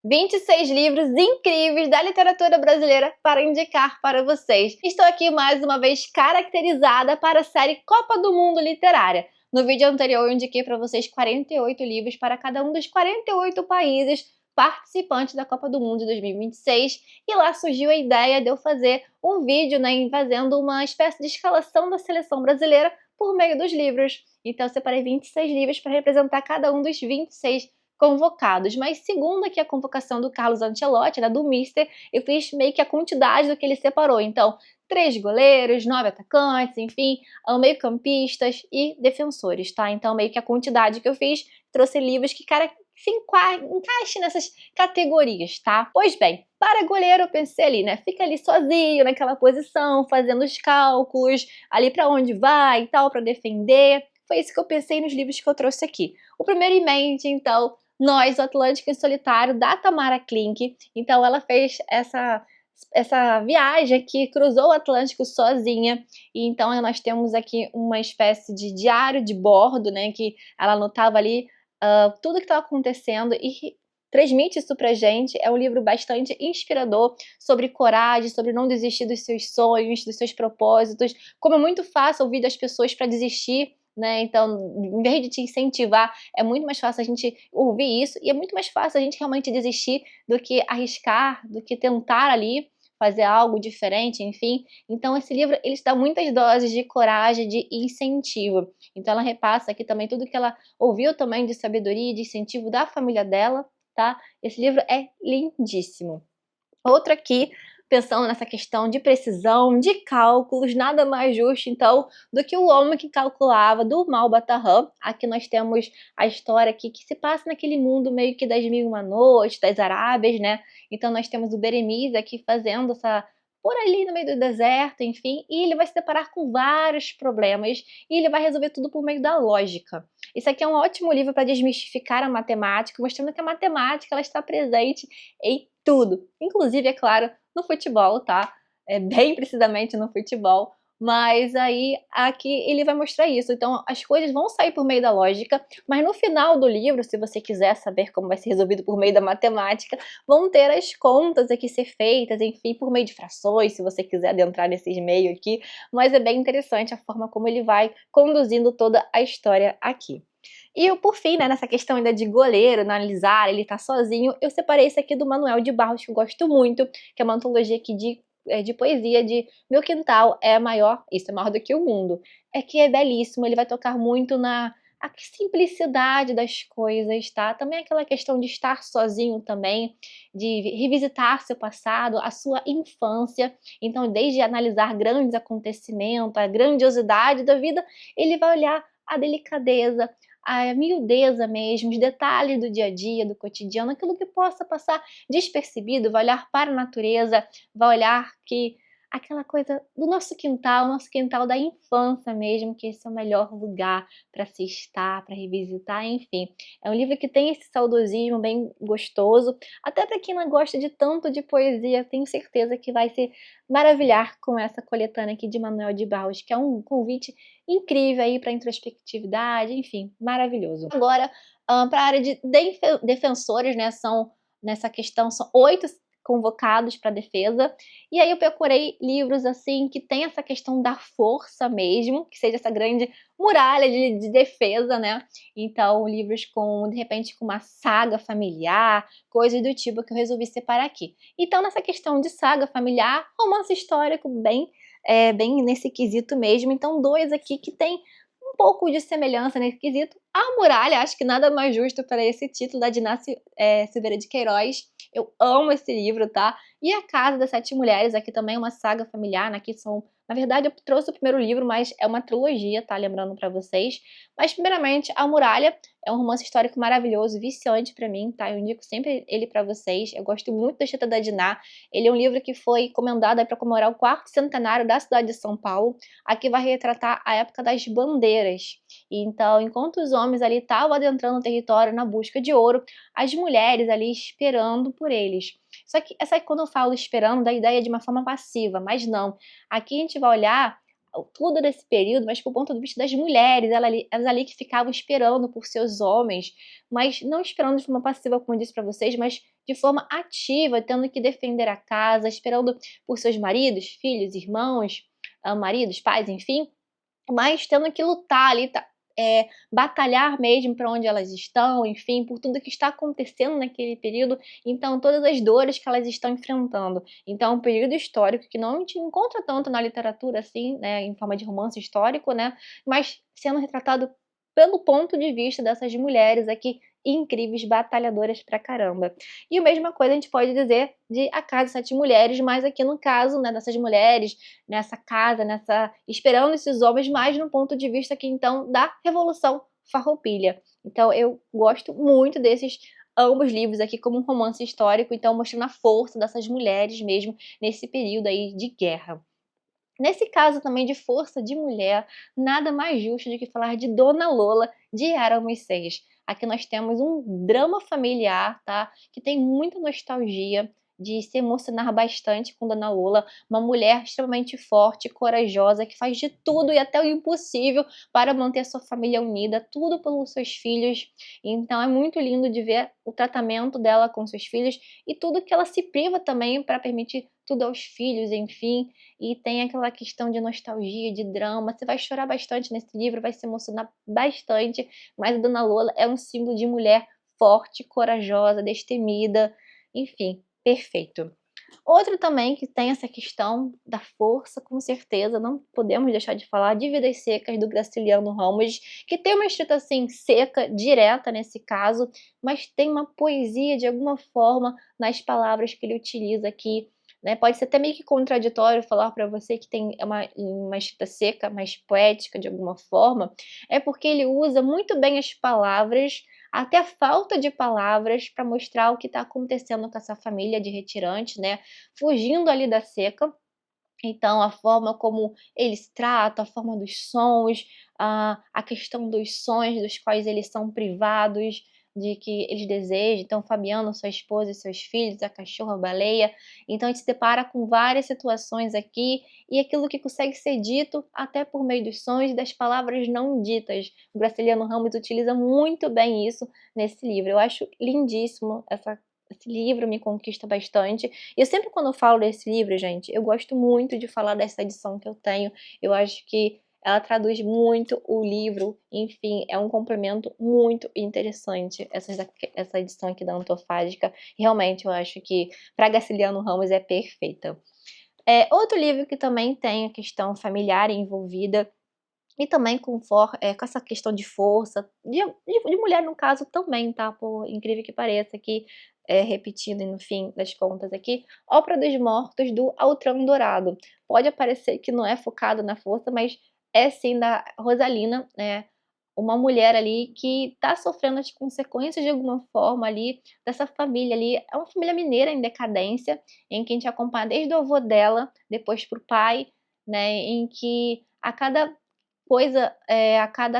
26 livros incríveis da literatura brasileira para indicar para vocês. Estou aqui mais uma vez caracterizada para a série Copa do Mundo Literária. No vídeo anterior eu indiquei para vocês 48 livros para cada um dos 48 países participantes da Copa do Mundo de 2026 e lá surgiu a ideia de eu fazer um vídeo, fazendo uma espécie de escalação da seleção brasileira por meio dos livros. Então eu separei 26 livros para representar cada um dos 26 convocados, mas segundo aqui a convocação do Carlos Ancelotti, do Mister, eu fiz meio que a quantidade do que ele separou. Então, 3 goleiros, 9 atacantes, enfim, meio-campistas e defensores, tá? Então, meio que a quantidade que eu fiz, trouxe livros que, se encaixe nessas categorias, tá? Pois bem, para goleiro eu pensei ali, fica ali sozinho naquela posição, fazendo os cálculos, ali para onde vai e tal, para defender. Foi isso que eu pensei nos livros que eu trouxe aqui. O primeiro em mente, então, Nós, o Atlântico em Solitário, da Tamara Klink. Então ela fez essa viagem aqui, cruzou o Atlântico sozinha, e então nós temos aqui uma espécie de diário de bordo, que ela anotava ali tudo que estava acontecendo e transmite isso pra gente. É um livro bastante inspirador sobre coragem, sobre não desistir dos seus sonhos, dos seus propósitos, como é muito fácil ouvir das pessoas para desistir, então, em vez de te incentivar, é muito mais fácil a gente ouvir isso e é muito mais fácil a gente realmente desistir do que arriscar, do que tentar ali fazer algo diferente, enfim. Então esse livro, ele dá muitas doses de coragem, de incentivo. Então ela repassa aqui também tudo que ela ouviu também de sabedoria e de incentivo da família dela, tá? Esse livro é lindíssimo. Outro aqui, pensando nessa questão de precisão, de cálculos, nada mais justo, então, do que o homem que calculava, do Malbataan. Aqui nós temos a história aqui que se passa naquele mundo meio que das Mil e Uma Noites, das Arábias, Então nós temos o Beremiz aqui fazendo por ali no meio do deserto, enfim, e ele vai se deparar com vários problemas e ele vai resolver tudo por meio da lógica. Isso aqui é um ótimo livro para desmistificar a matemática, mostrando que a matemática ela está presente em tudo, inclusive, é claro, no futebol, tá? Bem precisamente no futebol, mas aí aqui ele vai mostrar isso. Então as coisas vão sair por meio da lógica, mas no final do livro, se você quiser saber como vai ser resolvido por meio da matemática, vão ter as contas aqui ser feitas, enfim, por meio de frações, se você quiser adentrar nesses meios aqui, mas é bem interessante a forma como ele vai conduzindo toda a história aqui. E por fim, nessa questão ainda de goleiro, analisar, ele tá sozinho, eu separei esse aqui do Manuel de Barros, que eu gosto muito, que é uma antologia aqui de poesia, de Meu Quintal é maior, isso é maior do que o mundo. É que é belíssimo, ele vai tocar muito na a simplicidade das coisas, tá? Também aquela questão de estar sozinho também, de revisitar seu passado, a sua infância. Então, desde analisar grandes acontecimentos, a grandiosidade da vida, ele vai olhar a delicadeza, a miudeza mesmo, os detalhes do dia a dia, do cotidiano, aquilo que possa passar despercebido, vai olhar para a natureza, vai olhar que aquela coisa do nosso quintal da infância mesmo, que esse é o melhor lugar para se estar, para revisitar, enfim. É um livro que tem esse saudosismo bem gostoso, até para quem não gosta de tanto de poesia, tenho certeza que vai se maravilhar com essa coletânea aqui de Manuel de Barros, que é um convite incrível aí para introspectividade, enfim, maravilhoso. Agora, para a área de defensores, são nessa questão são 8 convocados para defesa, e aí eu procurei livros assim que tem essa questão da força mesmo, que seja essa grande muralha de defesa, Então livros com, de repente, com uma saga familiar, coisas do tipo que eu resolvi separar aqui. Então nessa questão de saga familiar, romance histórico bem nesse quesito mesmo. Então 2 aqui que tem um pouco de semelhança nesse quesito. A Muralha, acho que nada mais justo para esse título, da Diná Silveira de Queiroz. Eu amo esse livro, tá? E A Casa das Sete Mulheres, aqui também é uma saga familiar, aqui são... Na verdade, eu trouxe o primeiro livro, mas é uma trilogia, tá? Lembrando para vocês. Mas, primeiramente, A Muralha é um romance histórico maravilhoso, viciante para mim, tá? Eu indico sempre ele para vocês. Eu gosto muito da escrita da Diná. Ele é um livro que foi encomendado para comemorar o 4º centenário da cidade de São Paulo. Aqui vai retratar a época das bandeiras. Então, enquanto os homens ali estavam adentrando o território na busca de ouro, as mulheres ali esperando por eles. Só que quando eu falo esperando, dá a ideia de uma forma passiva, mas não. Aqui a gente vai olhar tudo desse período, mas por ponto de vista das mulheres, elas ali que ficavam esperando por seus homens, mas não esperando de forma passiva, como eu disse para vocês, mas de forma ativa, tendo que defender a casa, esperando por seus maridos, filhos, irmãos, maridos, pais, enfim, mas tendo que lutar ali, batalhar mesmo para onde elas estão, enfim, por tudo que está acontecendo naquele período, então todas as dores que elas estão enfrentando. Então é um período histórico que não a gente encontra tanto na literatura assim, né, em forma de romance histórico, né, mas sendo retratado pelo ponto de vista dessas mulheres aqui incríveis, batalhadoras pra caramba. E a mesma coisa a gente pode dizer de A Casa de Sete Mulheres, mas aqui no caso, né, dessas mulheres nessa casa, esperando esses homens, mais no ponto de vista aqui então da Revolução Farroupilha. Então eu gosto muito desses ambos livros aqui como um romance histórico, então mostrando a força dessas mulheres mesmo nesse período aí de guerra. Nesse caso também de força de mulher, nada mais justo do que falar de Dona Lola, de Éramos Seis. Aqui nós temos um drama familiar, tá? Que tem muita nostalgia, de se emocionar bastante com Dona Lola, uma mulher extremamente forte, corajosa, que faz de tudo e até o impossível para manter a sua família unida, tudo pelos seus filhos. Então é muito lindo de ver o tratamento dela com seus filhos e tudo que ela se priva também para permitir tudo aos filhos, enfim. E tem aquela questão de nostalgia, de drama. Você vai chorar bastante nesse livro, vai se emocionar bastante, mas a Dona Lola é um símbolo de mulher forte, corajosa, destemida, enfim, perfeito. Outro também que tem essa questão da força, com certeza, não podemos deixar de falar de Vidas Secas, do Graciliano Ramos, que tem uma escrita assim seca, direta nesse caso, mas tem uma poesia de alguma forma nas palavras que ele utiliza aqui, né? Pode ser até meio que contraditório falar para você que tem uma escrita seca, mais poética de alguma forma, é porque ele usa muito bem as palavras, até a falta de palavras, para mostrar o que está acontecendo com essa família de retirantes, né? Fugindo ali da seca. Então, a forma como eles tratam, a forma dos sons, a questão dos sonhos dos quais eles são privados, de que eles desejam. Então, Fabiano, sua esposa e seus filhos, a cachorra, a baleia. Então, a gente se depara com várias situações aqui e aquilo que consegue ser dito até por meio dos sons e das palavras não ditas. O Graciliano Ramos utiliza muito bem isso nesse livro. Eu acho lindíssimo esse livro, me conquista bastante. E eu sempre quando eu falo desse livro, gente, eu gosto muito de falar dessa edição que eu tenho. Eu acho que ela traduz muito o livro, enfim, é um complemento muito interessante essa edição aqui da Antofágica. Realmente eu acho que para Graciliano Ramos é perfeita. Outro livro que também tem a questão familiar envolvida, e também com essa questão de força, de mulher no caso também, tá, por incrível que pareça aqui, repetindo no fim das contas aqui, Ópera dos Mortos, do Altran Dourado. Pode parecer que não é focado na força, mas é sim da Rosalina, né, uma mulher ali que tá sofrendo as consequências de alguma forma ali, dessa família ali, é uma família mineira em decadência, em que a gente acompanha desde o avô dela, depois pro pai, né, em que a cada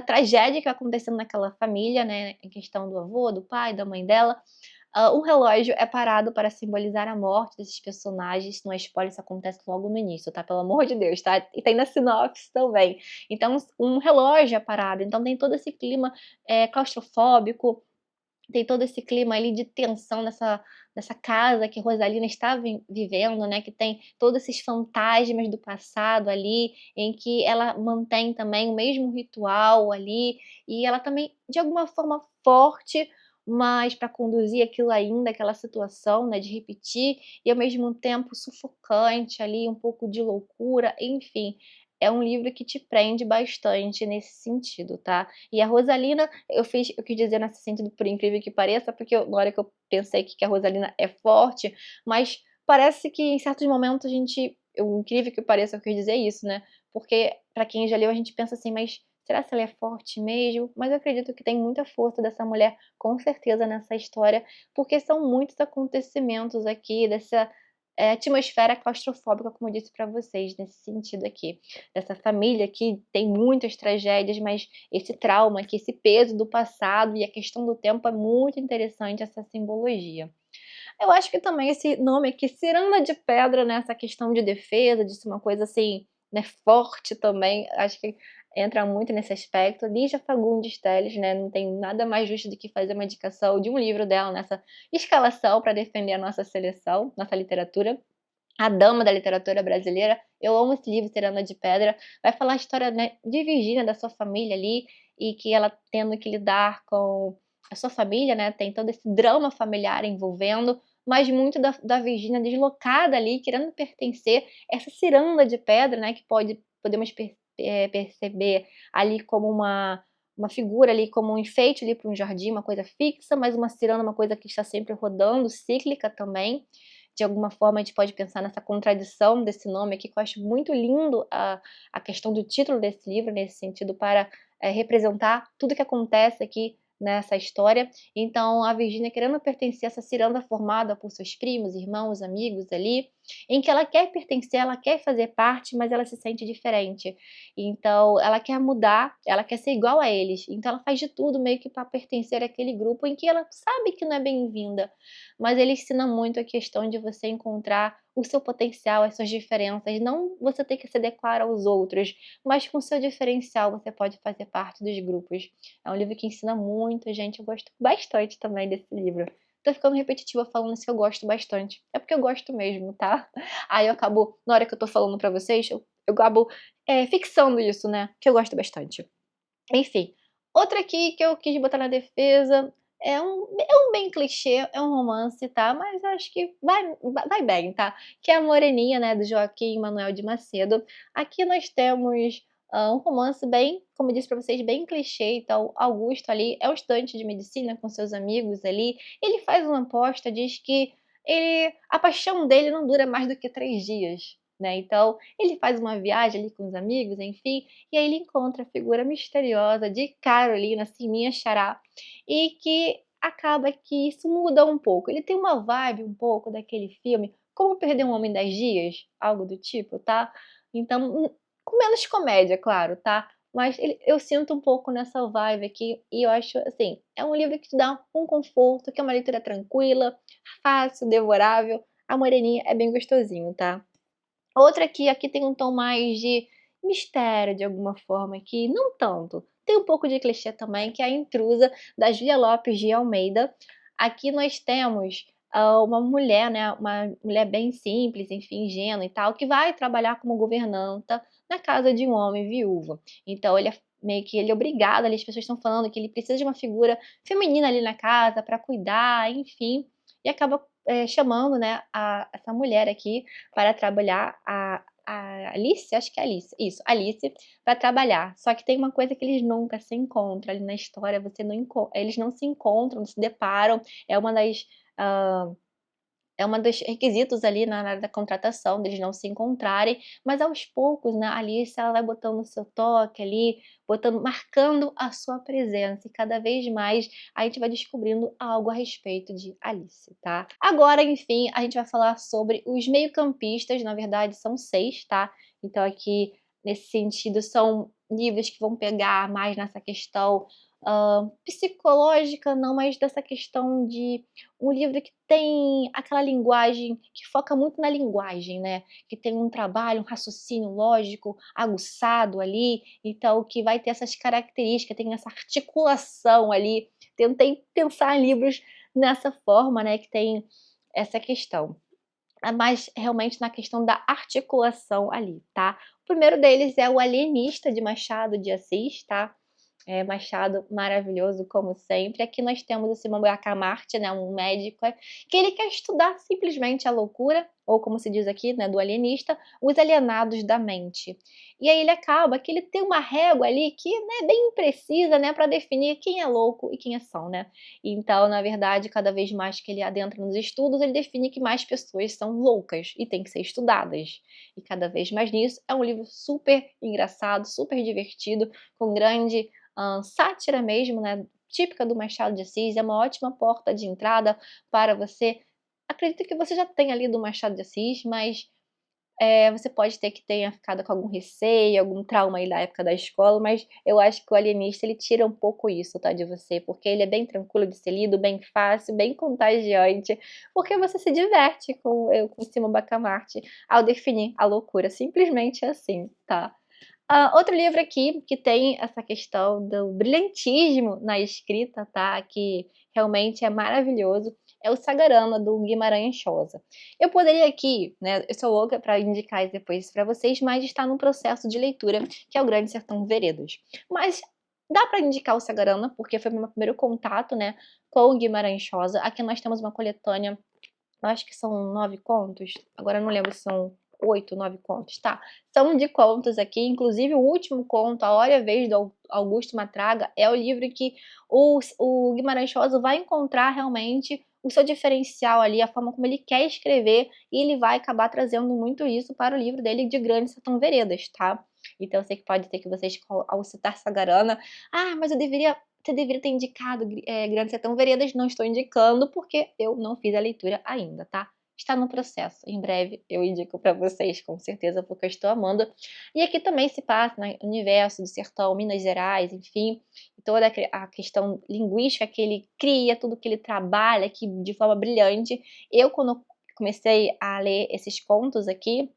tragédia que vai acontecendo naquela família, né, em questão do avô, do pai, da mãe dela, um relógio é parado para simbolizar a morte desses personagens. Não é spoiler, isso acontece logo no início, tá? Pelo amor de Deus, tá? E tem na sinopse também. Então, um relógio é parado, então tem todo esse clima claustrofóbico, tem todo esse clima ali de tensão nessa casa que Rosalina está vivendo, né, que tem todos esses fantasmas do passado ali, em que ela mantém também o mesmo ritual ali, e ela também, de alguma forma forte, mas para conduzir aquilo ainda, aquela situação, né, de repetir, e ao mesmo tempo sufocante ali, um pouco de loucura, enfim. É um livro que te prende bastante nesse sentido, tá? E a Rosalina, eu quis dizer nesse sentido, por incrível que pareça, porque na hora que eu pensei que a Rosalina é forte, mas parece que em certos momentos incrível que pareça, eu quis dizer isso, né? Porque pra quem já leu, a gente pensa assim, mas será que ela é forte mesmo? Mas eu acredito que tem muita força dessa mulher, com certeza, nessa história, porque são muitos acontecimentos aqui, dessa atmosfera claustrofóbica, como eu disse pra vocês, nesse sentido aqui. Dessa família que tem muitas tragédias, mas esse trauma aqui, esse peso do passado e a questão do tempo é muito interessante essa simbologia. Eu acho que também esse nome aqui, Ciranda de Pedra, né, essa questão de defesa, de ser uma coisa assim, né, forte também, acho que entra muito nesse aspecto. Lígia Fagundes Telles, né, não tem nada mais justo do que fazer uma indicação de um livro dela nessa escalação para defender a nossa seleção, nossa literatura. A Dama da Literatura Brasileira, eu amo esse livro, Ciranda de Pedra, vai falar a história, né, de Virgínia, da sua família ali, e que ela tendo que lidar com a sua família, né, tem todo esse drama familiar envolvendo, mas muito da Virgínia deslocada ali, querendo pertencer, essa ciranda de pedra, né, que podemos perceber ali como uma figura ali, como um enfeite ali para um jardim, uma coisa fixa, mas uma ciranda, uma coisa que está sempre rodando, cíclica também. De alguma forma a gente pode pensar nessa contradição desse nome aqui, que eu acho muito lindo a questão do título desse livro, nesse sentido, para representar tudo que acontece aqui nessa história. Então, a Virgínia querendo pertencer a essa ciranda formada por seus primos, irmãos, amigos ali, em que ela quer pertencer, ela quer fazer parte, mas ela se sente diferente. Então, ela quer mudar, ela quer ser igual a eles. Então, ela faz de tudo meio que para pertencer àquele grupo em que ela sabe que não é bem-vinda, mas ele ensina muito a questão de você encontrar o seu potencial, as suas diferenças, não você ter que se adequar aos outros, mas com o seu diferencial você pode fazer parte dos grupos. É um livro que ensina muito, gente, eu gosto bastante também desse livro. Tô ficando repetitiva falando isso que eu gosto bastante. É porque eu gosto mesmo, tá? Aí eu acabo, na hora que eu tô falando pra vocês, eu acabo fixando isso, né? Que eu gosto bastante. Enfim, outra aqui que eu quis botar na defesa é um bem clichê, é um romance, tá, mas eu acho que vai bem, tá, que é a Moreninha, né, do Joaquim Manuel de Macedo. Aqui nós temos, um romance bem, como eu disse pra vocês, bem clichê. Então Augusto ali é um estudante de medicina com seus amigos ali, ele faz uma aposta, diz que a paixão dele não dura mais do que 3 dias, né, então ele faz uma viagem ali com os amigos, enfim, e aí ele encontra a figura misteriosa de Carolina, assim, minha xará, e que acaba que isso muda um pouco. Ele tem uma vibe um pouco daquele filme Como Perder um Homem em 10 Dias, algo do tipo, tá. Então, com menos comédia, claro, tá, mas eu sinto um pouco nessa vibe aqui, e eu acho, assim, é um livro que te dá um conforto, que é uma leitura tranquila, fácil, devorável. A Moreninha é bem gostosinho, tá. Outra aqui tem um tom mais de mistério, de alguma forma, aqui não tanto. Tem um pouco de clichê também, que é A Intrusa, da Júlia Lopes de Almeida. Aqui nós temos, uma mulher, né, uma mulher bem simples, enfim, ingênua e tal, que vai trabalhar como governanta na casa de um homem viúvo. Então ele é obrigado ali, as pessoas estão falando que ele precisa de uma figura feminina ali na casa para cuidar, enfim, e acaba, chamando, né, essa mulher aqui para trabalhar, a Alice, acho que é Alice, isso, Alice, para trabalhar. Só que tem uma coisa que eles nunca se encontram ali na história, eles não se encontram, não se deparam, é uma das, hã, é uma dos requisitos ali na hora da contratação, deles não se encontrarem, mas aos poucos, né, a Alice ela vai botando o seu toque ali, marcando a sua presença, e cada vez mais a gente vai descobrindo algo a respeito de Alice, tá. Agora, enfim, a gente vai falar sobre os meio-campistas, na verdade são 6, tá. Então aqui, nesse sentido, são livros que vão pegar mais nessa questão, psicológica não, mas dessa questão de um livro que tem aquela linguagem, que foca muito na linguagem, né, que tem um trabalho, um raciocínio lógico aguçado ali, então que vai ter essas características, tem essa articulação ali. Tentei pensar em livros nessa forma, né, que tem essa questão. Mas realmente na questão da articulação ali, tá. O primeiro deles é O Alienista, de Machado de Assis, tá. Machado maravilhoso como sempre. Aqui nós temos o Simão Bacamarte, né, um médico, que ele quer estudar simplesmente a loucura, ou como se diz aqui, né, do alienista, os alienados da mente. E aí ele acaba que ele tem uma régua ali que, né, bem imprecisa, né, para definir quem é louco e quem é são, né. Então, na verdade, cada vez mais que ele adentra nos estudos, ele define que mais pessoas são loucas e têm que ser estudadas. E cada vez mais nisso, é um livro super engraçado, super divertido, com grande sátira mesmo, né, típica do Machado de Assis, é uma ótima porta de entrada para você. Acredito que você já tenha lido o Machado de Assis, mas Você pode ter que tenha ficado com algum receio, algum trauma aí da época da escola, mas eu acho que o Alienista ele tira um pouco isso, tá, de você, porque ele é bem tranquilo de ser lido, bem fácil, bem contagiante, porque você se diverte com Simon Bacamarte ao definir a loucura, simplesmente assim, tá. Outro livro aqui que tem essa questão do brilhantismo na escrita, tá, que realmente é maravilhoso, é o Sagarana, do Guimarães Rosa. Eu poderia aqui, né, eu sou louca para indicar isso depois para vocês, mas está num processo de leitura, que é o Grande Sertão Veredas. Mas dá para indicar o Sagarana, porque foi o meu primeiro contato, né, com o Guimarães Rosa. Aqui nós temos uma coletânea, eu acho que são 9 contos, agora eu não lembro se são 8, 9 contos, tá. São de contos aqui, inclusive o último conto, A Hora e a Vez, do Augusto Matraga, é o livro que o Guimarães Rosa vai encontrar realmente o seu diferencial ali, a forma como ele quer escrever, e ele vai acabar trazendo muito isso para o livro dele de Grande Sertão Veredas, tá. Então eu sei que pode ser que vocês, ao citar Sagarana: "Ah, mas você deveria ter indicado Grande Sertão Veredas", não estou indicando, porque eu não fiz a leitura ainda, tá. Está no processo, em breve eu indico para vocês, com certeza, porque eu estou amando. E aqui também se passa, no universo do sertão, Minas Gerais, enfim, toda a questão linguística que ele cria, tudo que ele trabalha aqui de forma brilhante. Eu, quando comecei a ler esses contos aqui,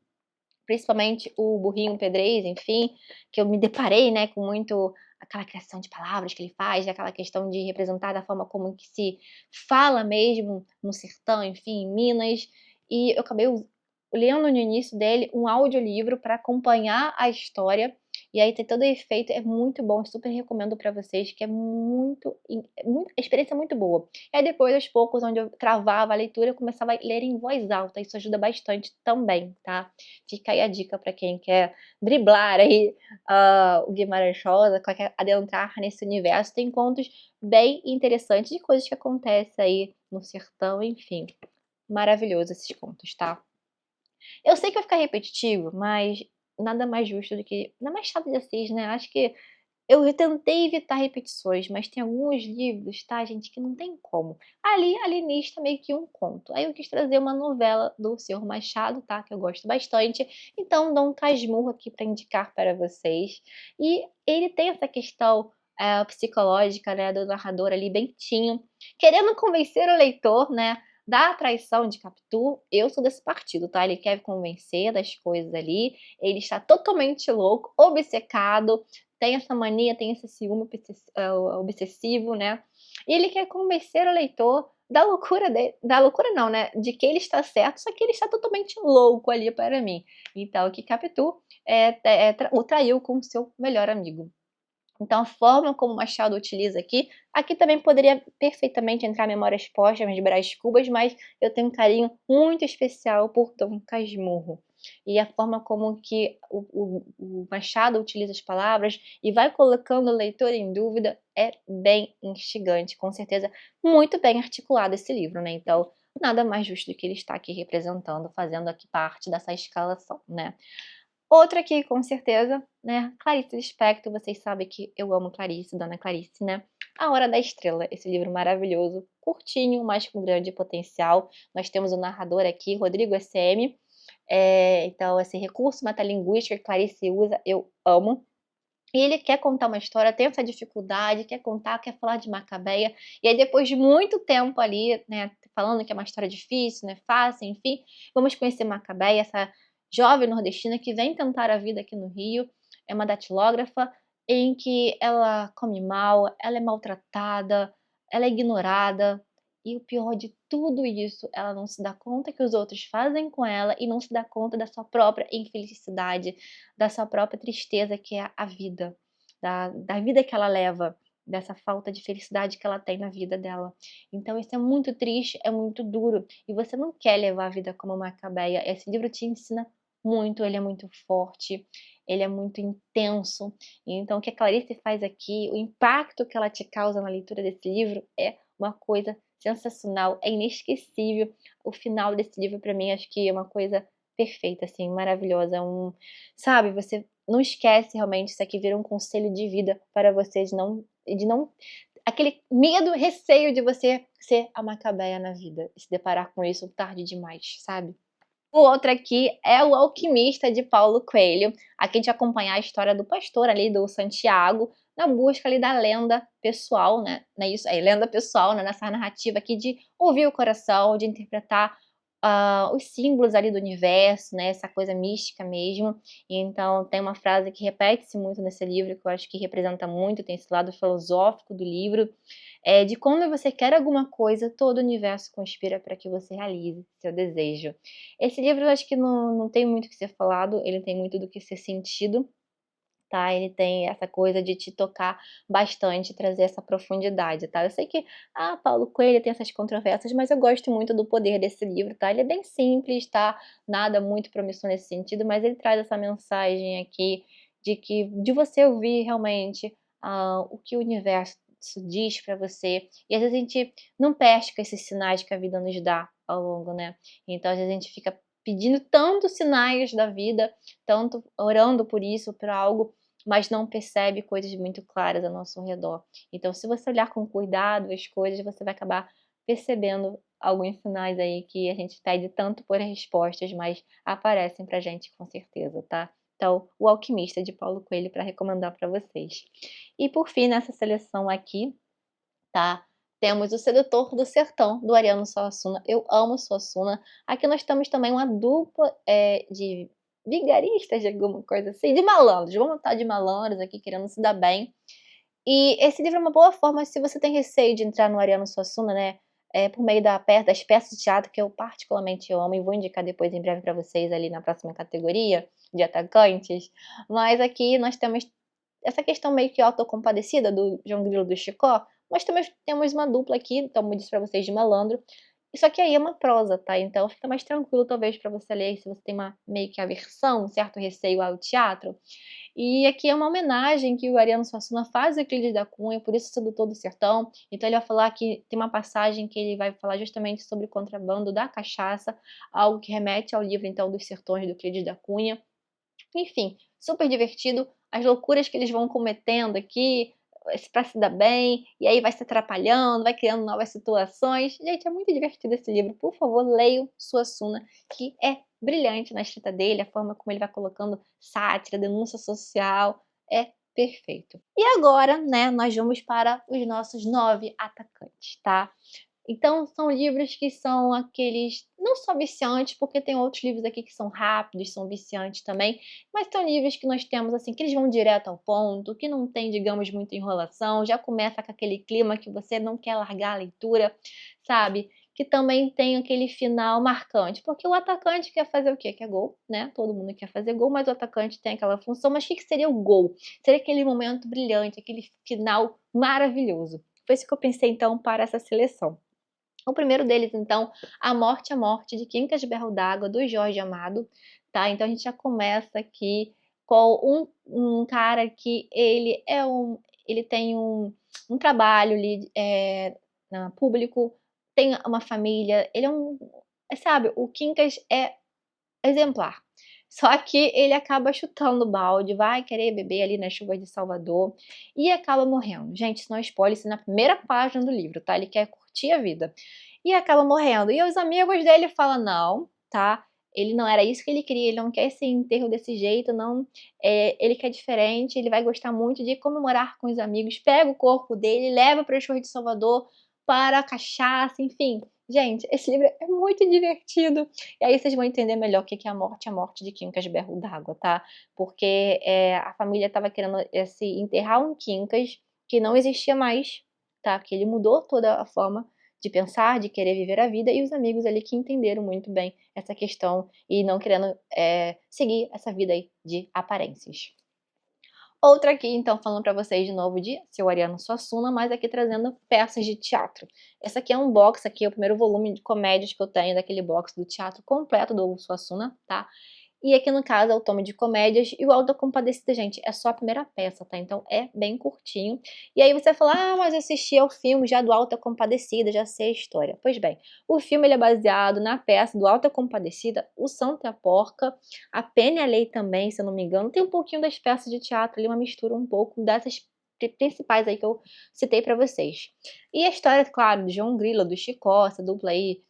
principalmente o Burrinho Pedrez, enfim, que eu me deparei, né, com muito aquela criação de palavras que ele faz, aquela questão de representar da forma como que se fala mesmo no sertão, enfim, em Minas, e eu acabei lendo no início dele um audiolivro para acompanhar a história, e aí tem todo o efeito, é muito bom, super recomendo para vocês, que a experiência é muito boa. E aí depois, aos poucos, onde eu travava a leitura, eu começava a ler em voz alta, isso ajuda bastante também, tá. Fica aí a dica para quem quer driblar aí, o Guimarães Rosa, quer adentrar nesse universo. Tem contos bem interessantes de coisas que acontecem aí no sertão, enfim, maravilhoso esses contos, tá. Eu sei que vai ficar repetitivo, mas nada mais justo do que ainda mais Machado de Assis, né, acho que eu tentei evitar repetições, mas tem alguns livros, tá, gente, que não tem como. Ali, Alienista é meio que um conto. Aí eu quis trazer uma novela do Senhor Machado, tá, que eu gosto bastante, então dou um casmurro aqui para indicar para vocês. E ele tem essa questão, psicológica, né, do narrador ali bem teen, querendo convencer o leitor, né, da traição de Capitu. Eu sou desse partido, tá, ele quer convencer das coisas ali, ele está totalmente louco, obcecado, tem essa mania, tem esse ciúme obsessivo, né, e ele quer convencer o leitor da loucura dele, da loucura não, né, de que ele está certo, só que ele está totalmente louco ali para mim. Então que Capitu, o traiu com o seu melhor amigo. Então a forma como Machado utiliza aqui também poderia perfeitamente entrar Memórias Póstumas de Brás Cubas, mas eu tenho um carinho muito especial por Dom Casmurro. E a forma como que o Machado utiliza as palavras e vai colocando o leitor em dúvida é bem instigante, com certeza muito bem articulado esse livro, né, então nada mais justo do que ele estar aqui representando, fazendo aqui parte dessa escalação, né. Outra aqui, com certeza, né, Clarice Lispector, vocês sabem que eu amo Clarice, Dona Clarice, né. A Hora da Estrela, esse livro maravilhoso, curtinho, mas com grande potencial. Nós temos o narrador aqui, Rodrigo SM, então esse recurso metalinguístico que Clarice usa, eu amo. E ele quer contar uma história, tem essa dificuldade, quer contar, quer falar de Macabeia, e aí depois de muito tempo ali, né, falando que é uma história difícil, não é fácil, enfim, vamos conhecer Macabeia, essa jovem nordestina que vem tentar a vida aqui no Rio, é uma datilógrafa, em que ela come mal, ela é maltratada, ela é ignorada, e o pior de tudo isso, ela não se dá conta que os outros fazem com ela e não se dá conta da sua própria infelicidade, da sua própria tristeza que é a vida, da vida que ela leva, dessa falta de felicidade que ela tem na vida dela. Então isso é muito triste, é muito duro, e você não quer levar a vida como Macabeia. Esse livro te ensina muito, ele é muito forte, ele é muito intenso. Então o que a Clarice faz aqui, o impacto que ela te causa na leitura desse livro é uma coisa sensacional, é inesquecível. O final desse livro para mim acho que é uma coisa perfeita, assim, maravilhosa, sabe, você não esquece realmente, isso aqui vira um conselho de vida para você de não aquele medo, receio de você ser a Macabeia na vida, e se deparar com isso tarde demais, sabe. O outro aqui é O Alquimista, de Paulo Coelho. Aqui a gente vai acompanhar a história do pastor ali, do Santiago, na busca ali da lenda pessoal, né? Não é isso? É lenda pessoal, né? Nessa narrativa aqui de ouvir o coração, de interpretar os símbolos ali do universo, né? Essa coisa mística mesmo. Então tem uma frase que repete-se muito nesse livro, que eu acho que representa muito, tem esse lado filosófico do livro, de quando você quer alguma coisa, todo o universo conspira para que você realize seu desejo. Esse livro eu acho que não tem muito o que ser falado, ele tem muito do que ser sentido, tá? Ele tem essa coisa de te tocar bastante, trazer essa profundidade, tá? Eu sei que, Paulo Coelho tem essas controvérsias, mas eu gosto muito do poder desse livro, tá? Ele é bem simples, tá? Nada muito promissor nesse sentido, mas ele traz essa mensagem aqui de você ouvir realmente o que o universo diz pra você. E às vezes a gente não pesca esses sinais que a vida nos dá ao longo, né? Então às vezes a gente fica pedindo tantos sinais da vida, tanto orando por isso, por algo, mas não percebe coisas muito claras ao nosso redor. Então, se você olhar com cuidado as coisas, você vai acabar percebendo alguns sinais aí que a gente pede tanto por respostas, mas aparecem pra gente com certeza, tá? Então, O Alquimista, de Paulo Coelho, para recomendar para vocês. E por fim, nessa seleção aqui, tá? Temos O Sedutor do Sertão, do Ariano Suassuna. Eu amo Suassuna. Aqui nós temos também uma dupla de vigaristas, de alguma coisa assim, de malandros. Vamos estar de malandros aqui, querendo se dar bem. E esse livro é uma boa forma, se você tem receio de entrar no Ariano Suassuna, né? Por meio das peças de teatro, que eu particularmente amo, e vou indicar depois em breve para vocês ali na próxima categoria de atacantes. Mas aqui nós temos essa questão meio que autocompadecida do João Grilo do Chicó, mas também temos uma dupla aqui, como eu disse pra vocês, de malandro. Isso aqui aí é uma prosa, tá? Então fica mais tranquilo talvez pra você ler, se você tem uma meio que aversão, um certo receio ao teatro. E aqui é uma homenagem que o Ariano Suassuna faz ao Euclides da Cunha, por isso Sedutor do Sertão. Então ele vai falar que tem uma passagem que ele vai falar justamente sobre o contrabando da cachaça, algo que remete ao livro então dos Sertões do Euclides da Cunha. Enfim, super divertido, as loucuras que eles vão cometendo aqui, pra se dar bem, e aí vai se atrapalhando, vai criando novas situações. Gente, é muito divertido esse livro. Por favor, leiam Suassuna, que é brilhante na escrita dele, a forma como ele vai colocando sátira, denúncia social, é perfeito. E agora, né, nós vamos para os nossos 9 atacantes, tá? Então são livros que são aqueles, não só viciantes, porque tem outros livros aqui que são rápidos, são viciantes também, mas são livros que nós temos assim, que eles vão direto ao ponto, que não tem, digamos, muita enrolação, já começa com aquele clima que você não quer largar a leitura, sabe? Que também tem aquele final marcante, porque o atacante quer fazer o quê? Quer gol, né? Todo mundo quer fazer gol, mas o atacante tem aquela função, mas o que seria o gol? Seria aquele momento brilhante, aquele final maravilhoso. Foi isso que eu pensei então para essa seleção. O primeiro deles, então, A Morte, de Quincas de Berro d'Água, do Jorge Amado, tá? Então a gente já começa aqui com um cara que ele tem um trabalho ali, público, tem uma família, ele sabe, o Quincas é exemplar. Só que ele acaba chutando o balde, vai querer beber ali nas chuvas de Salvador e acaba morrendo. Gente, isso não é spoiler, isso é na primeira página do livro, tá? Ele quer curtir a vida. E acaba morrendo. E os amigos dele falam, não, tá? Ele não era isso que ele queria, ele não quer esse enterro desse jeito, não. Ele quer diferente, ele vai gostar muito de comemorar com os amigos, pega o corpo dele, leva para as chuvas de Salvador, para a cachaça, enfim. Gente, esse livro é muito divertido. E aí vocês vão entender melhor o que é a morte de Quincas Berro d'Água, tá? Porque a família estava querendo se enterrar um Quincas que não existia mais, tá? Que ele mudou toda a forma de pensar, de querer viver a vida, e os amigos ali que entenderam muito bem essa questão e não querendo seguir essa vida aí de aparências. Outra aqui, então, falando para vocês de novo de Seu Ariano Suassuna, mas aqui trazendo peças de teatro. Essa aqui é um box, aqui é o primeiro volume de comédias que eu tenho, daquele box do teatro completo do Suassuna, tá? E aqui no caso é o tome de comédias e o Auto da Compadecida, gente, é só a primeira peça, tá? Então é bem curtinho. E aí você fala, mas eu assisti ao filme já do Auto da Compadecida, já sei a história. Pois bem, o filme ele é baseado na peça do Auto da Compadecida, O Santo e a Porca, A Pena e a Lei também, se eu não me engano. Tem um pouquinho das peças de teatro ali, uma mistura um pouco dessas principais aí que eu citei pra vocês. E a história, claro, do João Grilo, do Chicó, essa dupla aí,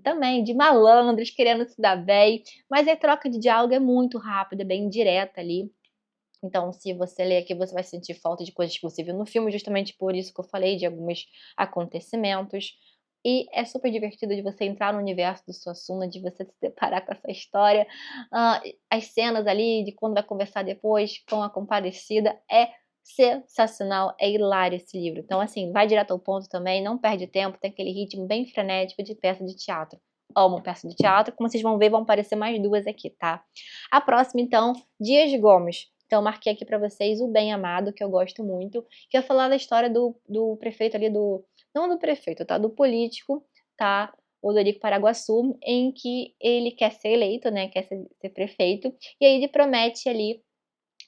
também de malandros querendo se dar bem, mas a troca de diálogo é muito rápida, bem direta ali. Então, se você ler aqui, você vai sentir falta de coisas que você viu no filme, justamente por isso que eu falei de alguns acontecimentos. E é super divertido de você entrar no universo do Suassuna, de você se deparar com essa história. As cenas ali de quando vai conversar depois com a Comparecida é sensacional, é hilário esse livro. Então, assim, vai direto ao ponto também, não perde tempo, tem aquele ritmo bem frenético de peça de teatro. Amo peça de teatro, como vocês vão ver, vão aparecer mais duas aqui, tá? A próxima, então, Dias Gomes. Então, eu marquei aqui pra vocês o Bem Amado, que eu gosto muito, que é falar da história do prefeito ali do... Não do prefeito, tá? Do político, tá? O Dorico Paraguaçu, em que ele quer ser eleito, né? Quer ser prefeito. E aí ele promete ali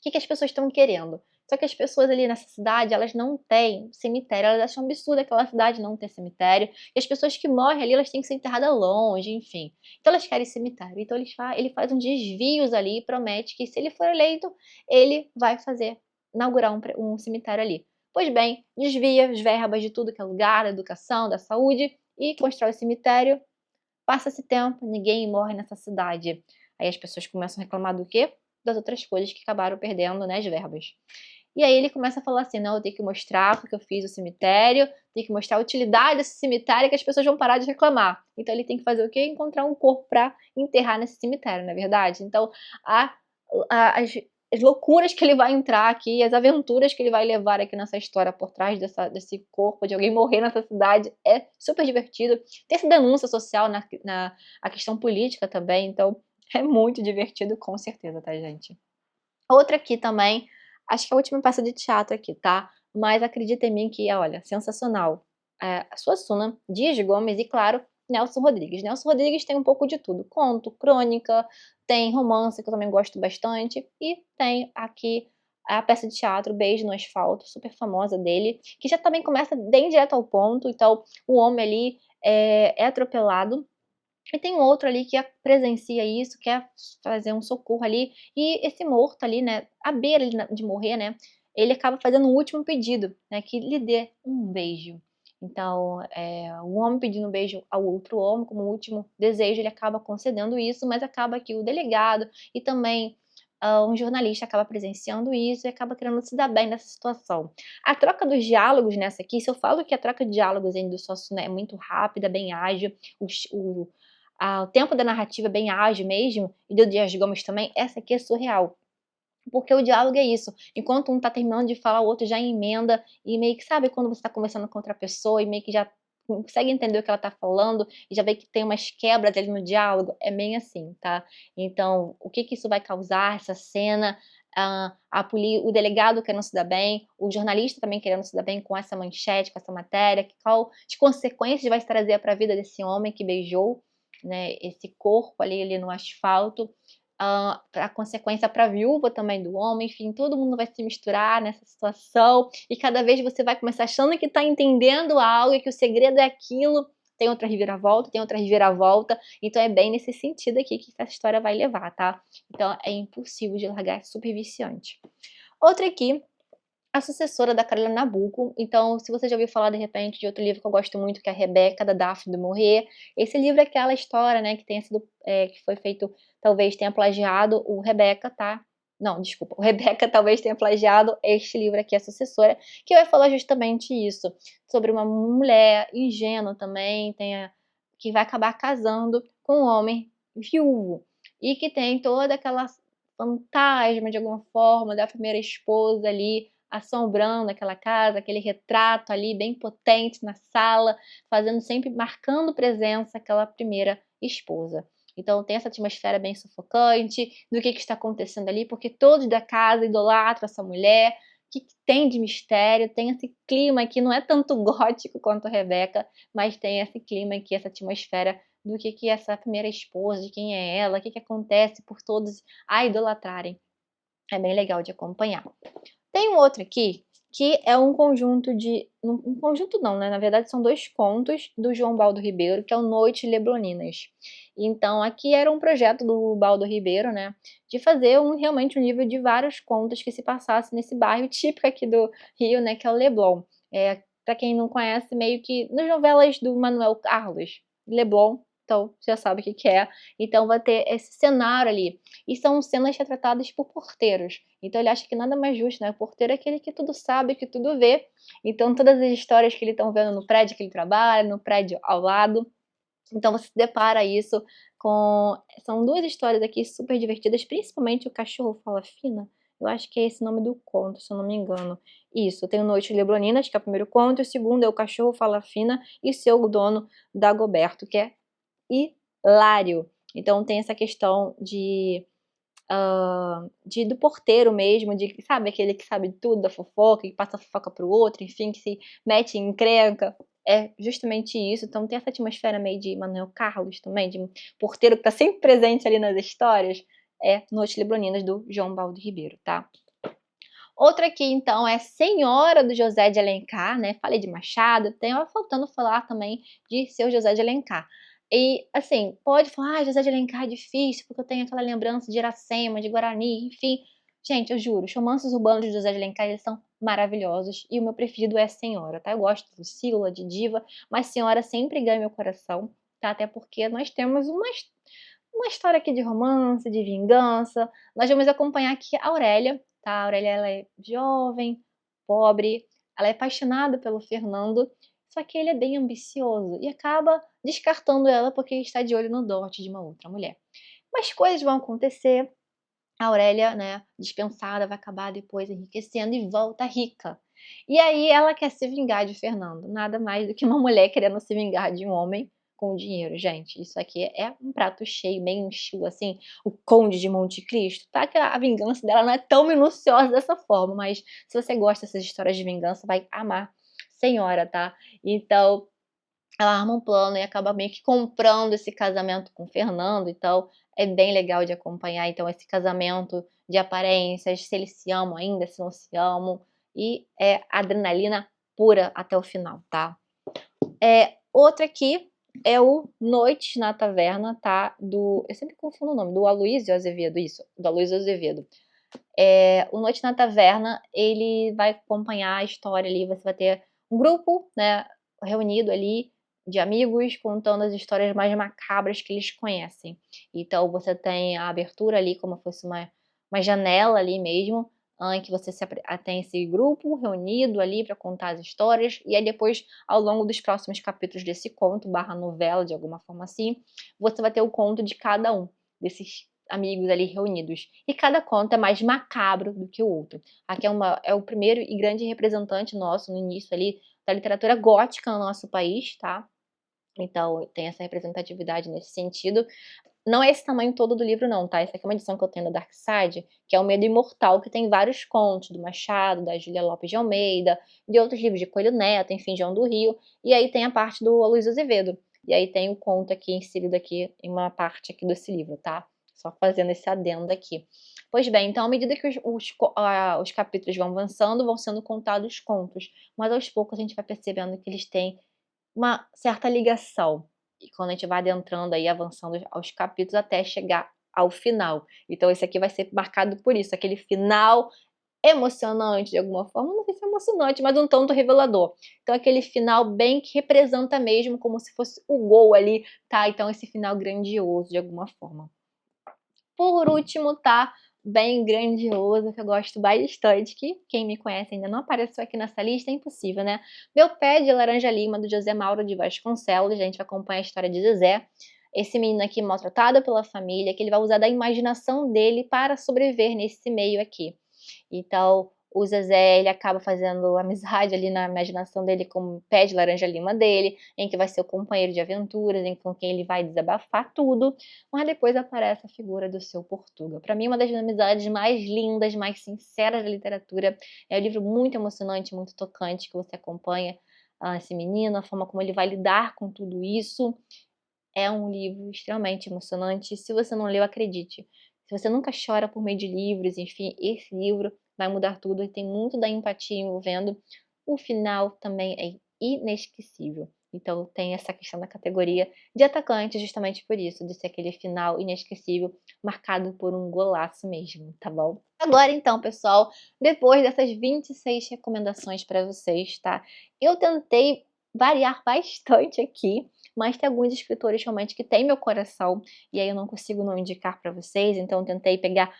o que as pessoas estão querendo. Só que as pessoas ali nessa cidade, elas não têm cemitério, elas acham absurdo aquela cidade não ter cemitério, e as pessoas que morrem ali, elas têm que ser enterradas longe, enfim. Então elas querem cemitério. Então ele faz uns desvios ali e promete que se ele for eleito, ele vai inaugurar um cemitério ali. Pois bem, desvia as verbas de tudo que é lugar, da educação, da saúde, e constrói o cemitério. Passa-se tempo, ninguém morre nessa cidade. Aí as pessoas começam a reclamar do quê? Das outras coisas que acabaram perdendo, né, as verbas. E aí ele começa a falar assim, não, eu tenho que mostrar porque eu fiz o cemitério, tenho que mostrar a utilidade desse cemitério que as pessoas vão parar de reclamar. Então ele tem que fazer o quê? Encontrar um corpo para enterrar nesse cemitério, não é verdade? Então a, as loucuras que ele vai entrar aqui, as aventuras que ele vai levar aqui nessa história por trás desse corpo de alguém morrer nessa cidade é super divertido. Tem essa denúncia social a questão política também, então é muito divertido com certeza, tá, gente? Outra aqui também, acho que é a última peça de teatro aqui, tá? Mas acredita em mim que, olha, sensacional. A Suassuna, Dias Gomes e, claro, Nelson Rodrigues. Nelson Rodrigues tem um pouco de tudo. Conto, crônica, tem romance, que eu também gosto bastante, e tem aqui a peça de teatro Beijo no Asfalto, super famosa dele, que já também começa bem direto ao ponto. Então, o homem ali é atropelado, e tem um outro ali que presencia isso, quer fazer um socorro ali, e esse morto ali, né, à beira de morrer, né, ele acaba fazendo um último pedido, né, que lhe dê um beijo. Então, o homem pedindo um beijo ao outro homem, como último desejo, ele acaba concedendo isso, mas acaba que o delegado e também um jornalista acaba presenciando isso e acaba querendo se dar bem nessa situação. A troca dos diálogos nessa aqui, se eu falo que a troca de diálogos ainda do sócio, né, é muito rápida, bem ágil, o tempo da narrativa é bem ágil mesmo, e do Dias Gomes também, essa aqui é surreal. Porque o diálogo é isso, enquanto um tá terminando de falar, o outro já emenda, e meio que sabe quando você tá conversando com outra pessoa e meio que já consegue entender o que ela tá falando, e já vê que tem umas quebras ali no diálogo, é bem assim, tá? Então, o que que isso vai causar, essa cena, o delegado querendo se dar bem, o jornalista também querendo se dar bem com essa manchete, com essa matéria, qual as consequências vai se trazer para a vida desse homem que beijou, né, esse corpo ali no asfalto, a consequência para a viúva também do homem, enfim, todo mundo vai se misturar nessa situação, e cada vez você vai começar achando que está entendendo algo e que o segredo é aquilo, tem outra reviravolta, então é bem nesse sentido aqui que essa história vai levar, tá? Então é impossível de largar, é super viciante. Outra aqui, a sucessora da Carolina Nabuco. Então, se você já ouviu falar de repente de outro livro que eu gosto muito, que é a Rebeca, da Daphne du Maurier, esse livro é aquela história, né, que tenha sido, que foi feito, talvez tenha plagiado o Rebeca, tá? Não, desculpa, o Rebeca talvez tenha plagiado este livro aqui, a sucessora, que vai falar justamente isso, sobre uma mulher ingênua também, que vai acabar casando com um homem viúvo, e que tem toda aquela fantasma, de alguma forma, da primeira esposa ali, assombrando aquela casa, aquele retrato ali bem potente na sala, fazendo sempre, marcando presença aquela primeira esposa. Então tem essa atmosfera bem sufocante do que está acontecendo ali, porque todos da casa idolatram essa mulher. O que tem de mistério? Tem esse clima que não é tanto gótico quanto Rebeca, mas tem esse clima aqui, essa atmosfera do que é essa primeira esposa, de quem é ela, o que acontece por todos a idolatrarem. É bem legal de acompanhar. Tem um outro aqui, que é um conjunto um conjunto não, né, na verdade são 2 contos do João Baldo Ribeiro, que é o Noites Lebloninas. Então aqui era um projeto do Baldo Ribeiro, né, de fazer realmente um livro de vários contos que se passasse nesse bairro típico aqui do Rio, né, que é o Leblon. Pra quem não conhece, meio que nas novelas do Manuel Carlos, Leblon então já sabe o que que é. Então vai ter esse cenário ali. E são cenas retratadas por porteiros. Então ele acha que nada mais justo, né? O porteiro é aquele que tudo sabe, que tudo vê. Então todas as histórias que ele estão vendo no prédio que ele trabalha, no prédio ao lado. Então você se depara isso com... São duas histórias aqui super divertidas, principalmente o Cachorro Fala Fina. Eu acho que é esse o nome do conto, se eu não me engano. Isso, tem o Noites Lebloninas, que é o primeiro conto, e o segundo é o Cachorro Fala Fina e Seu Dono, Dagoberto, que é hilário. Então tem essa questão do porteiro mesmo, de, sabe, aquele que sabe tudo da fofoca, que passa a fofoca pro outro, enfim, que se mete em encrenca. É justamente isso. Então tem essa atmosfera meio de Manuel Carlos também, de porteiro que tá sempre presente ali nas histórias. É Noites Lebloninas, do João Baldo Ribeiro, tá? Outra aqui, então, é Senhora, do José de Alencar, né? Falei de Machado, tem faltando falar também de Seu José de Alencar. E, assim, pode falar, José de Alencar é difícil, porque eu tenho aquela lembrança de Iracema, de Guarani, enfim. Gente, eu juro, os romances urbanos de José de Alencar, eles são maravilhosos. E o meu preferido é Senhora, tá? Eu gosto do Sílula, de Diva, mas Senhora sempre ganha meu coração, tá? Até porque nós temos uma história aqui de romance, de vingança. Nós vamos acompanhar aqui a Aurélia, tá? A Aurélia, ela é jovem, pobre, ela é apaixonada pelo Fernando, só que ele é bem ambicioso e acaba descartando ela porque está de olho no dote de uma outra mulher. Mas coisas vão acontecer, a Aurélia, né, dispensada, vai acabar depois enriquecendo e volta rica. E aí ela quer se vingar de Fernando, nada mais do que uma mulher querendo se vingar de um homem com dinheiro. Gente, isso aqui é um prato cheio, bem estilo assim, o Conde de Monte Cristo, tá? Que a vingança dela não é tão minuciosa dessa forma, mas se você gosta dessas histórias de vingança, vai amar Senhora, tá? Então, ela arma um plano e acaba meio que comprando esse casamento com o Fernando, então é bem legal de acompanhar, então, esse casamento de aparências, se eles se amam ainda, se não se amam, e é adrenalina pura até o final, tá? Outra aqui é o Noites na Taverna, tá? Eu sempre confundo o nome, do Aloysio Azevedo, isso, do Aloysio Azevedo. O Noite na Taverna, ele vai acompanhar a história ali, você vai ter um grupo, né, reunido ali, de amigos, contando as histórias mais macabras que eles conhecem. Então você tem a abertura ali, como se fosse uma janela ali mesmo, em que você tem esse grupo reunido ali para contar as histórias, e aí depois, ao longo dos próximos capítulos desse conto, barra novela, de alguma forma assim, você vai ter o conto de cada um desses amigos ali reunidos. E cada conto é mais macabro do que o outro. Aqui é o primeiro e grande representante nosso no início ali da literatura gótica no nosso país, tá? Então tem essa representatividade nesse sentido. Não é esse tamanho todo do livro não, tá? Essa aqui é uma edição que eu tenho da Dark Side, que é o Medo Imortal, que tem vários contos do Machado, da Júlia Lopes de Almeida, de outros livros de Coelho Neto, enfim, João do Rio. E aí tem a parte do Aloysio Azevedo. E aí tem o conto aqui inserido aqui em uma parte aqui desse livro, tá? Só fazendo esse adendo aqui. Pois bem, então à medida que os capítulos vão avançando, vão sendo contados contos. Mas aos poucos a gente vai percebendo que eles têm uma certa ligação. E quando a gente vai adentrando aí, avançando aos capítulos até chegar ao final. Então esse aqui vai ser marcado por isso, aquele final emocionante de alguma forma, não sei se é emocionante, mas um tanto revelador. Então aquele final bem que representa mesmo como se fosse o gol ali, tá? Então esse final grandioso de alguma forma. Por último, tá? Bem grandioso, que eu gosto bastante, que quem me conhece ainda não apareceu aqui nessa lista, é impossível, né? Meu Pé de Laranja Lima, do José Mauro de Vasconcelos. A gente vai acompanhar a história de José, esse menino aqui maltratado pela família, que ele vai usar da imaginação dele para sobreviver nesse meio aqui. Então, o Zezé, ele acaba fazendo amizade ali na imaginação dele com o Pé de Laranja Lima dele, em que vai ser o companheiro de aventuras, com quem ele vai desabafar tudo, mas depois aparece a figura do seu Portuga. Para mim, uma das amizades mais lindas, mais sinceras da literatura. É um livro muito emocionante, muito tocante, que você acompanha esse menino, a forma como ele vai lidar com tudo isso. É um livro extremamente emocionante. Se você não leu, acredite. Se você nunca chora por meio de livros, enfim, esse livro vai mudar tudo e tem muito da empatia envolvendo. O final também é inesquecível. Então tem essa questão da categoria de atacante justamente por isso, de ser aquele final inesquecível, marcado por um golaço mesmo, tá bom? Agora então, pessoal, depois dessas 26 recomendações para vocês, tá? Eu tentei variar bastante aqui, mas tem alguns escritores realmente que têm meu coração, e aí eu não consigo não indicar para vocês, então eu tentei pegar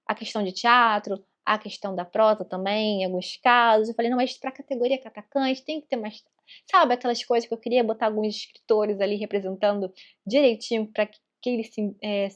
a questão de teatro, a questão da prosa também, em alguns casos. Eu falei, não, mas para a categoria Catacães tem que ter mais. Sabe aquelas coisas que eu queria botar alguns escritores ali representando direitinho para que eles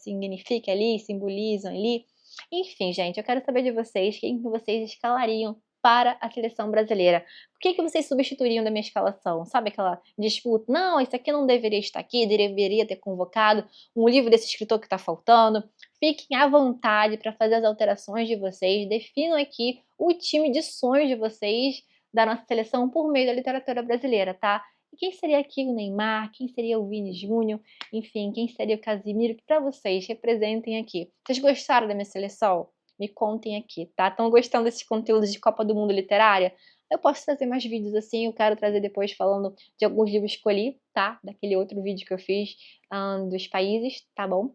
signifiquem ali, simbolizam ali. Enfim, gente, eu quero saber de vocês, quem que vocês escalariam para a seleção brasileira. O que que vocês substituiriam da minha escalação? Sabe aquela disputa? Não, esse aqui não deveria estar aqui, deveria ter convocado um livro desse escritor que está faltando. Fiquem à vontade para fazer as alterações de vocês, definam aqui o time de sonhos de vocês da nossa seleção por meio da literatura brasileira, tá? E quem seria aqui o Neymar? Quem seria o Vini Júnior? Enfim, quem seria o Casimiro? Que para vocês representem aqui. Vocês gostaram da minha seleção? Me contem aqui, tá? Estão gostando desses conteúdos de Copa do Mundo Literária? Eu posso trazer mais vídeos assim, eu quero trazer depois falando de alguns livros que escolhi, tá? Daquele outro vídeo que eu fiz dos países, tá bom?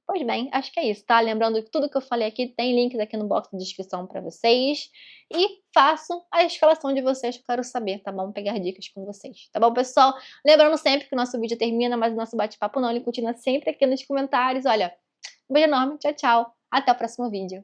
Pois bem, acho que é isso, tá? Lembrando que tudo que eu falei aqui tem links aqui no box de descrição para vocês. E façam a escalação de vocês que eu quero saber, tá bom? Pegar dicas com vocês, tá bom, pessoal? Lembrando sempre que o nosso vídeo termina, mas o nosso bate-papo não, ele continua sempre aqui nos comentários. Olha, um beijo enorme, tchau, tchau. Até o próximo vídeo.